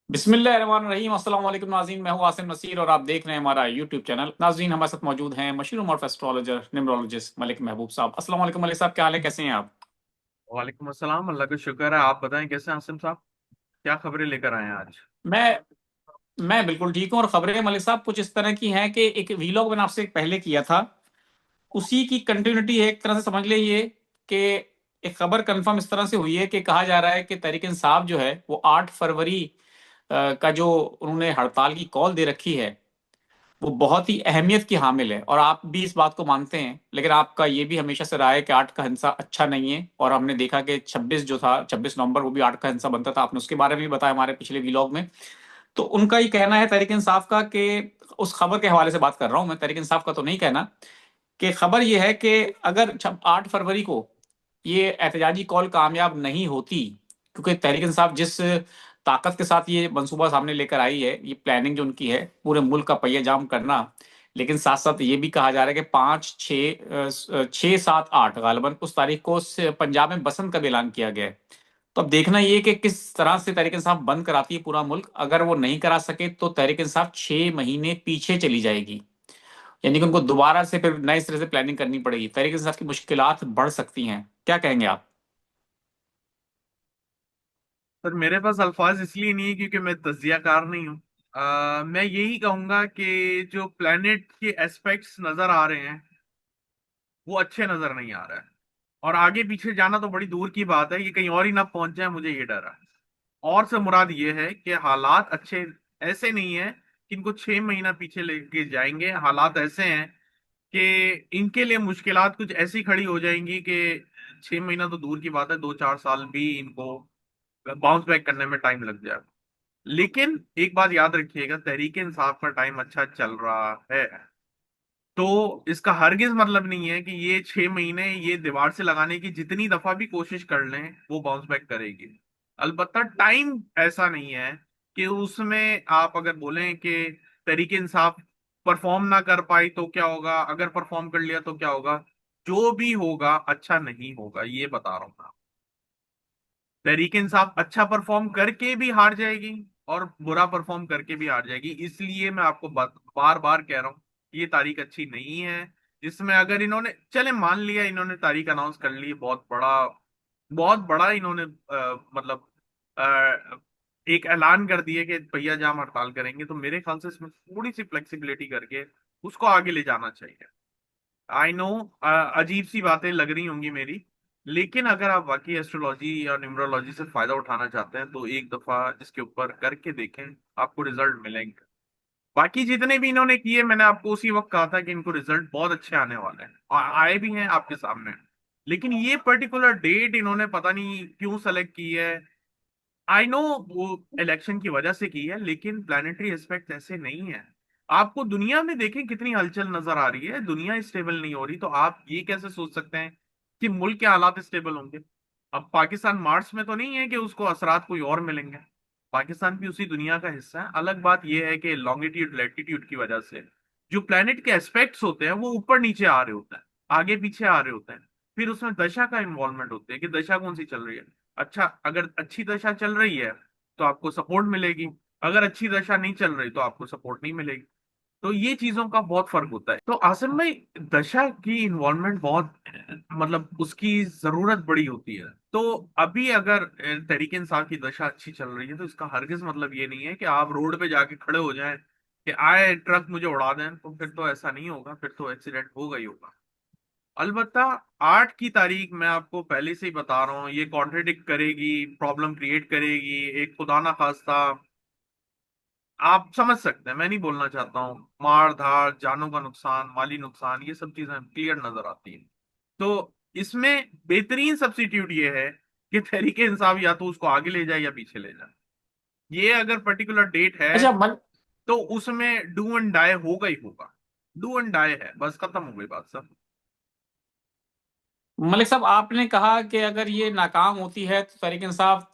बिस्मिल्लाहिर्रहमानिर्रहीम। अस्सलाम वालेकुम नाज़रीन, मैं हूं आसिम नसीर और आप देख रहे हैं हमारा यूट्यूब चैनल। नाज़रीन, हमारे साथ मौजूद हैं मशहूर उमर एस्ट्रोलॉजर न्यूमरोलॉजिस्ट मलिक महबूब साहब। अस्सलाम वालेकुम मलिक साहब, क्या हाल है, कैसे हैं आप? वालेकुम अस्सलाम। अल्लाह का शुक्र है। आप बताएं कैसे हैं आसिम साहब? क्या खबरें लेकर आए हैं आज? मैं मैं बिल्कुल ठीक हूँ और खबरें मलिक साहब कुछ इस तरह की हैं कि एक वीलॉग मैंने आपसे पहले किया था, उसी की कंटिन्यूटी है एक तरह से समझ लीजिए कि एक खबर कंफर्म इस तरह से हुई है कि कहा जा रहा है कि तहरीक इंसाफ जो है वो 8 फरवरी का जो उन्होंने हड़ताल की कॉल दे रखी है वो बहुत ही अहमियत की हामिल है और आप भी इस बात को मानते हैं। लेकिन आपका ये भी हमेशा से रहा है कि 8 का हिंसा अच्छा नहीं है और हमने देखा कि 26 जो था, 26 नवंबर, वो भी 8 का हिंसा बनता था। आपने उसके बारे में भी बताया हमारे पिछले व्लॉग में। तो उनका ये कहना है तहरीक इंसाफ का कि उस खबर के हवाले से बात कर रहा हूं मैं, तहरीक इंसाफ का तो नहीं कहना, कि खबर ये है कि अगर 8 फरवरी को ये एहतजाजी कॉल कामयाब नहीं होती, क्योंकि तहरीक इंसाफ जिस ताकत के साथ ये मंसूबा सामने लेकर आई है, ये प्लानिंग जो उनकी है पूरे मुल्क का पहिया जाम करना, लेकिन साथ साथ ये भी कहा जा रहा है कि 5, 6, 7, 8 गालिबन उस तारीख को पंजाब में बसंत का भी ऐलान किया गया है। तो अब देखना ये कि किस तरह से तहरीक इंसाफ बंद कराती है पूरा मुल्क। अगर वो नहीं करा सके तो तहरीक इंसाफ 6 महीने पीछे चली जाएगी, यानी कि उनको दोबारा से फिर नए सिरे से प्लानिंग करनी पड़ेगी। तहरीक इंसाफ की मुश्किलात बढ़ सकती हैं। क्या कहेंगे आप? सर, मेरे पास अल्फाज इसलिए नहीं है क्योंकि मैं तज्जियाकार नहीं हूँ। मैं यही कहूंगा कि जो प्लेनेट के एस्पेक्ट्स नजर आ रहे हैं वो अच्छे नजर नहीं आ रहा है। और आगे पीछे जाना तो बड़ी दूर की बात है, ये कहीं और ही ना पहुंच जाए, मुझे ये डर है। और से मुराद ये है कि हालात अच्छे ऐसे नहीं है कि इनको 6 महीना पीछे लेके जाएंगे। हालात ऐसे हैं कि इनके लिए मुश्किलात कुछ ऐसी खड़ी हो जाएंगी कि 6 महीना तो दूर की बात है, 2-4 साल भी इनको बाउंस बैक करने में टाइम लग जाएगा। लेकिन एक बात याद रखिएगा, तहरीक इंसाफ का टाइम अच्छा चल रहा है, तो इसका हरगिज मतलब नहीं है कि ये 6 महीने ये दीवार से लगाने की जितनी दफा भी कोशिश कर लें वो बाउंस बैक करेगी। अलबत्ता टाइम ऐसा नहीं है कि उसमें आप अगर बोलें कि तहरीक इंसाफ परफॉर्म ना कर पाई तो क्या होगा, अगर परफॉर्म कर लिया तो क्या होगा। जो भी होगा अच्छा नहीं होगा, ये बता रहा हूं मैं। तहरीक इंसाफ अच्छा परफॉर्म करके भी हार जाएगी और बुरा परफॉर्म करके भी हार जाएगी। इसलिए मैं आपको बार बार कह रहा हूं कि ये तारीख अच्छी नहीं है। इसमें अगर इन्होंने चले मान लिया, इन्होंने तारीख अनाउंस कर ली, बहुत बड़ा इन्होंने मतलब अ, एक ऐलान कर दिया कि पहिया जाम हड़ताल करेंगे, तो मेरे ख्याल से इसमें थोड़ी सी फ्लेक्सिबिलिटी करके उसको आगे ले जाना चाहिए। आई नो, अजीब सी बातें लग रही होंगी मेरी, लेकिन अगर आप वाकई एस्ट्रोलॉजी या न्यूमरोलॉजी से फायदा उठाना चाहते हैं तो एक दफा इसके ऊपर करके देखें, आपको रिजल्ट मिलेंगे। बाकी जितने भी इन्होंने किए, मैंने आपको उसी वक्त कहा था कि इनको रिजल्ट बहुत अच्छे आने वाले हैं और आए भी हैं आपके सामने। लेकिन ये पर्टिकुलर डेट इन्होंने पता नहीं क्यों सेलेक्ट की है। आई नो वो इलेक्शन की वजह से की है, लेकिन प्लानिटरी एस्पेक्ट ऐसे नहीं है। आपको दुनिया में देखें कितनी हलचल नजर आ रही है, दुनिया स्टेबल नहीं हो रही, तो आप ये कैसे सोच सकते हैं कि मुल्क के हालात स्टेबल होंगे? अब पाकिस्तान मार्स में तो नहीं है कि उसको असरात कोई और मिलेंगे। पाकिस्तान भी उसी दुनिया का हिस्सा है। अलग बात यह है कि लॉन्गिट्यूड लैटिट्यूड की वजह से जो प्लेनेट के एस्पेक्ट्स होते हैं वो ऊपर नीचे आ रहे होते हैं, आगे पीछे आ रहे होते हैं। फिर उसमें दशा का इन्वॉल्वमेंट होते हैं कि दशा कौन सी चल रही है। अच्छा, अगर अच्छी दशा चल रही है तो आपको सपोर्ट मिलेगी, अगर अच्छी दशा नहीं चल रही तो आपको सपोर्ट नहीं मिलेगी। तो ये चीजों का बहुत फर्क होता है। तो आसिम भाई, दशा की इन्वॉल्वमेंट बहुत मतलब उसकी जरूरत बड़ी होती है। तो अभी अगर तहरीक इंसाफ की दशा अच्छी चल रही है तो इसका हरगिज मतलब ये नहीं है कि आप रोड पे जाके खड़े हो जाएं कि आए ट्रक मुझे उड़ा दें, तो फिर तो ऐसा नहीं होगा, फिर तो एक्सीडेंट होगा ही होगा। अलबत्ता 8 की तारीख मैं आपको पहले से ही बता रहा हूँ, ये कॉन्ट्रडिक्ट करेगी, प्रॉब्लम क्रिएट करेगी। एक खुदा ना खास्ता, आप समझ सकते हैं, मैं नहीं बोलना चाहता हूँ, मार धाड़, जानों का नुकसान, माली नुकसान, ये सब चीजें क्लियर नजर आती हैं। तो इसमें बेहतरीन सब्स्टिट्यूट ये है कि तहरीके इंसाफ या तो उसको आगे ले जाए या पीछे ले जाए। ये अगर पर्टिकुलर डेट है अच्छा तो उसमें डू एंड डाई होगा ही होगा। डू एंड डाई है, बस खत्म हो गई बात सर। मलिक साहब, आपने कहा कि अगर ये नाकाम होती है तो तहरीक इंसाफ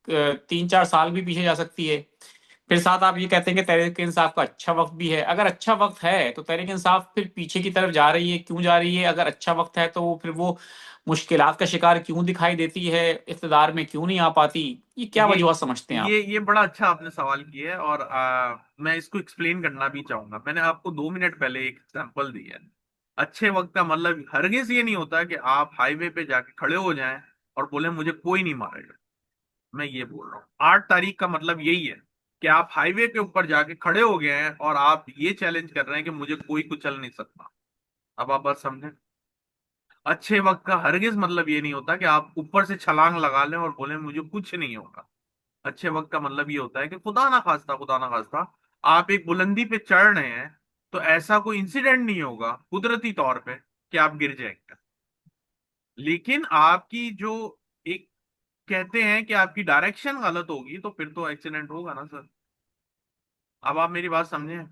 3, 4 साल भी पीछे जा सकती है। फिर साथ आप ये कहते हैं कि तहरीक इंसाफ का अच्छा वक्त भी है। अगर अच्छा वक्त है तो तहरीक इंसाफ फिर पीछे की तरफ जा रही है, क्यों जा रही है? अगर अच्छा वक्त है तो फिर वो मुश्किलात का शिकार क्यों दिखाई देती है, इख्तिदार में क्यों नहीं आ पाती? ये क्या ये वजूहत समझते हैं आप? ये बड़ा अच्छा आपने सवाल किया है, और मैं इसको एक्सप्लेन करना भी चाहूंगा। मैंने आपको 2 मिनट पहले एक एग्जांपल दिया है। अच्छे वक्त का मतलब हरगिज ये नहीं होता कि आप हाईवे पे जाके खड़े हो जाएं और बोले मुझे कोई नहीं मारेगा। मैं ये बोल रहा हूँ 8 तारीख का मतलब यही है कि आप हाईवे के ऊपर जाके खड़े हो गए हैं और आप ये चैलेंज कर रहे हैं कि मुझे कोई कुचल नहीं सकता। अब आप बात समझे। अच्छे वक्त का हरगिज मतलब ये नहीं होता कि आप ऊपर से छलांग लगा लें और बोले मुझे कुछ नहीं होगा। अच्छे वक्त का मतलब ये होता है कि खुदा ना खास्ता आप एक बुलंदी पे चढ़ रहे हैं, तो ऐसा कोई इंसिडेंट नहीं होगा कुदरती तौर पे कि आप गिर जाएंगे। लेकिन आपकी जो एक कहते हैं कि आपकी डायरेक्शन गलत होगी, तो फिर तो एक्सीडेंट होगा ना सर। अब आप मेरी बात समझे,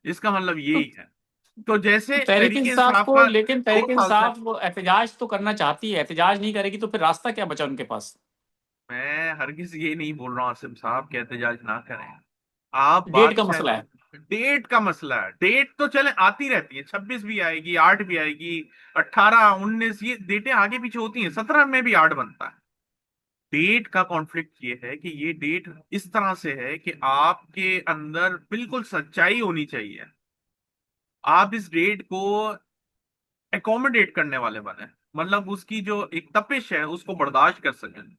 इसका मतलब तो, यही है। तो तो जैसे तहरीक तहरीक इंसाफ इंसाफ को, का लेकिन दो तहरीक साल से इंसाफ वो एहतजाज तो करना चाहती है, एहतजाज नहीं करेगी तो फिर रास्ता क्या बचा उनके पास? मैं हरगिज ये नहीं बोल रहा हूँ आसिम साहब कि एहतजाज ना करें। आप डेट बात का शायद मसला है। डेट का मसला है। डेट तो चले आती रहती है, 26 भी आएगी, 8 भी आएगी, 18, 19, ये डेटें आगे पीछे होती हैं, 17 में भी 8 बनता है। डेट का कॉन्फ्लिक्ट ये है कि ये डेट इस तरह से है कि आपके अंदर बिल्कुल सच्चाई होनी चाहिए। आप इस डेट को एकोमोडेट करने वाले बने, मतलब उसकी जो एक तपिश है उसको बर्दाश्त कर सकें।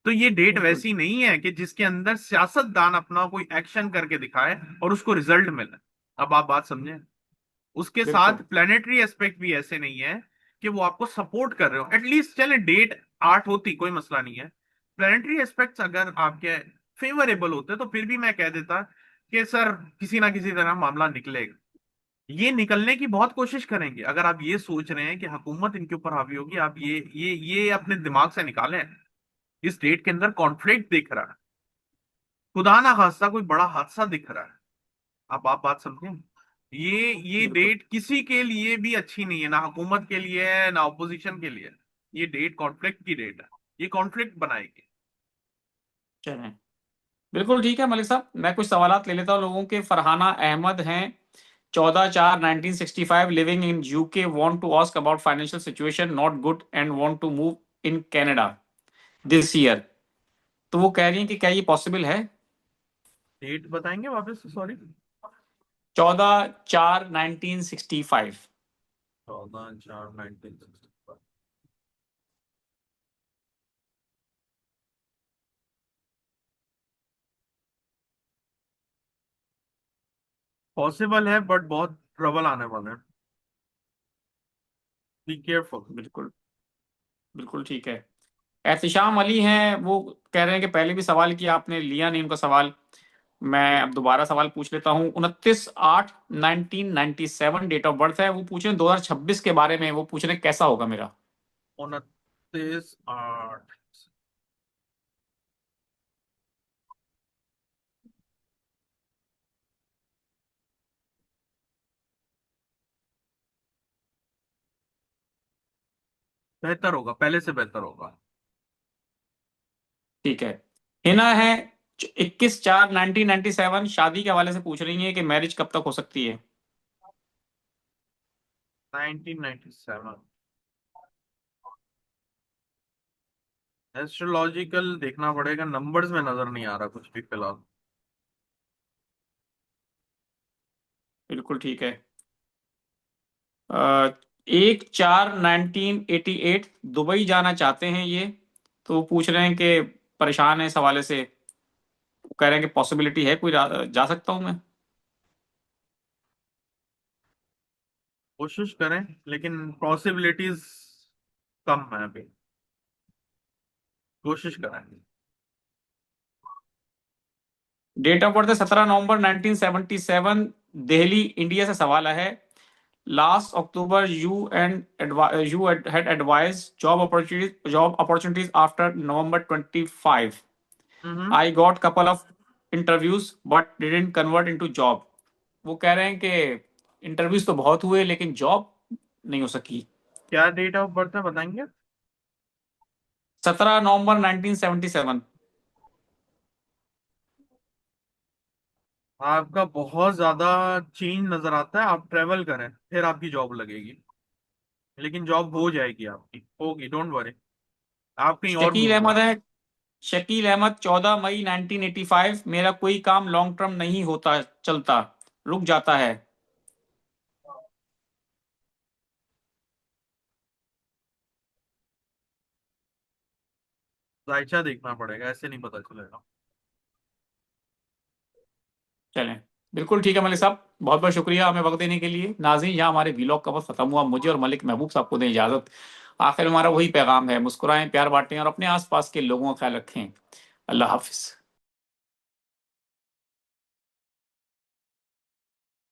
तो ये डेट बिल्कुल। वैसी नहीं है कि जिसके अंदर सियासतदान अपना कोई एक्शन करके दिखाए और उसको रिजल्ट मिले। अब आप बात समझे। उसके साथ बिल्कुल। प्लेनेटरी एस्पेक्ट भी ऐसे नहीं है कि वो आपको सपोर्ट कर रहे हो। एटलीस्ट चले डेट 8 होती कोई मसला नहीं है, प्लेनेटरी एस्पेक्ट्स अगर आपके फेवरेबल होते तो फिर भी मैं कह देता कि सर किसी ना किसी तरह मामला निकलेगा। ये निकलने की बहुत कोशिश करेंगे। अगर आप ये सोच रहे हैं कि हुकूमत इनके ऊपर हावी होगी, आप ये अपने दिमाग से निकालें। इस डेट के अंदर कॉन्फ्लिक्ट दिख रहा है, खुदा ना खास्ता कोई बड़ा हादसा दिख रहा है। आप बात समझें। ये बिल्कुल। डेट किसी के लिए भी अच्छी नहीं है, ना हुकूमत के लिए है ना अपोजिशन के लिए। ये डेट कॉन्फ्लिक्ट की डेट है, ये कॉन्फ्लिक्ट बनाएगी। चलें। बिल्कुल ठीक है मलिक साहब, मैं कुछ सवालात ले लेता हूँ लोगों के। फरहाना अहमद हैं, 14/4/1965, living in UK, want to ask about financial situation not good and want to move in Canada this year. तो वो कह रही हैं कि क्या ये पॉसिबल है? डेट बताएंगे वापस, सॉरी। 14/4/1965। 14/4/1965। पॉसिबल है बट बहुत ट्रबल आने वाले हैं। Be careful. बिल्कुल। बिल्कुल ठीक है। एहतिशाम अली हैं, वो कह रहे हैं कि पहले भी सवाल किया आपने, लिया नहीं उनका सवाल। मैं अब दोबारा सवाल पूछ लेता हूँ। 29/8/1997 डेट ऑफ बर्थ है। वो पूछ रहे हैं 2026 के बारे में, वो पूछ रहे हैं कैसा होगा मेरा। 29/8। बेहतर होगा, पहले से बेहतर होगा। ठीक है। हिना है, 21/4/1997, शादी के हवाले से पूछ रही है कि मैरिज कब तक हो सकती है। 1997। एस्ट्रोलॉजिकल देखना पड़ेगा, नंबर्स में नजर नहीं आ रहा कुछ भी फिलहाल। बिल्कुल ठीक है। 1/4/1988, दुबई जाना चाहते हैं ये। तो वो पूछ रहे हैं कि परेशान है इस हवाले से। वो कह रहे हैं कि पॉसिबिलिटी है कोई, जा सकता हूं मैं? कोशिश करें, लेकिन पॉसिबिलिटीज कम है अभी। कोशिश करें। डेट ऑफ बर्थ है 17 नवंबर 1977, दिल्ली इंडिया से सवाल है। Last October you had advise job opportunities after November 25। Hmm. I got couple of interviews but didn't convert into job. वो कह रहे हैं कि इंटरव्यूज तो बहुत हुए लेकिन जॉब नहीं हो सकी। क्या डेट ऑफ बर्थ है बताएंगे। 17 नवंबर 1977। आपका बहुत ज्यादा चेंज नजर आता है, आप ट्रेवल करें फिर आपकी जॉब लगेगी, लेकिन जॉब हो जाएगी, आपकी होगी, डोंट वरी। आप कहीं और शकील मूव अहमद करें। है। शकील अहमद, 14 मई 1985, मेरा कोई काम लॉन्ग टर्म नहीं होता, चलता, रुक जाता है। जायचा देखना पड़ेगा, ऐसे नहीं पता चलेगा। चलें, बिल्कुल ठीक है मलिक साहब, बहुत बहुत शुक्रिया हमें वक्त देने के लिए। नाज़रीन, यहाँ हमारे व्लॉग का वक्त खत्म हुआ, मुझे और मलिक महबूब साहब को दें इजाजत। आखिर में हमारा वही पैगाम है, मुस्कुराएं, प्यार बांटें और अपने आसपास के लोगों का ख्याल रखें। अल्लाह हाफिज।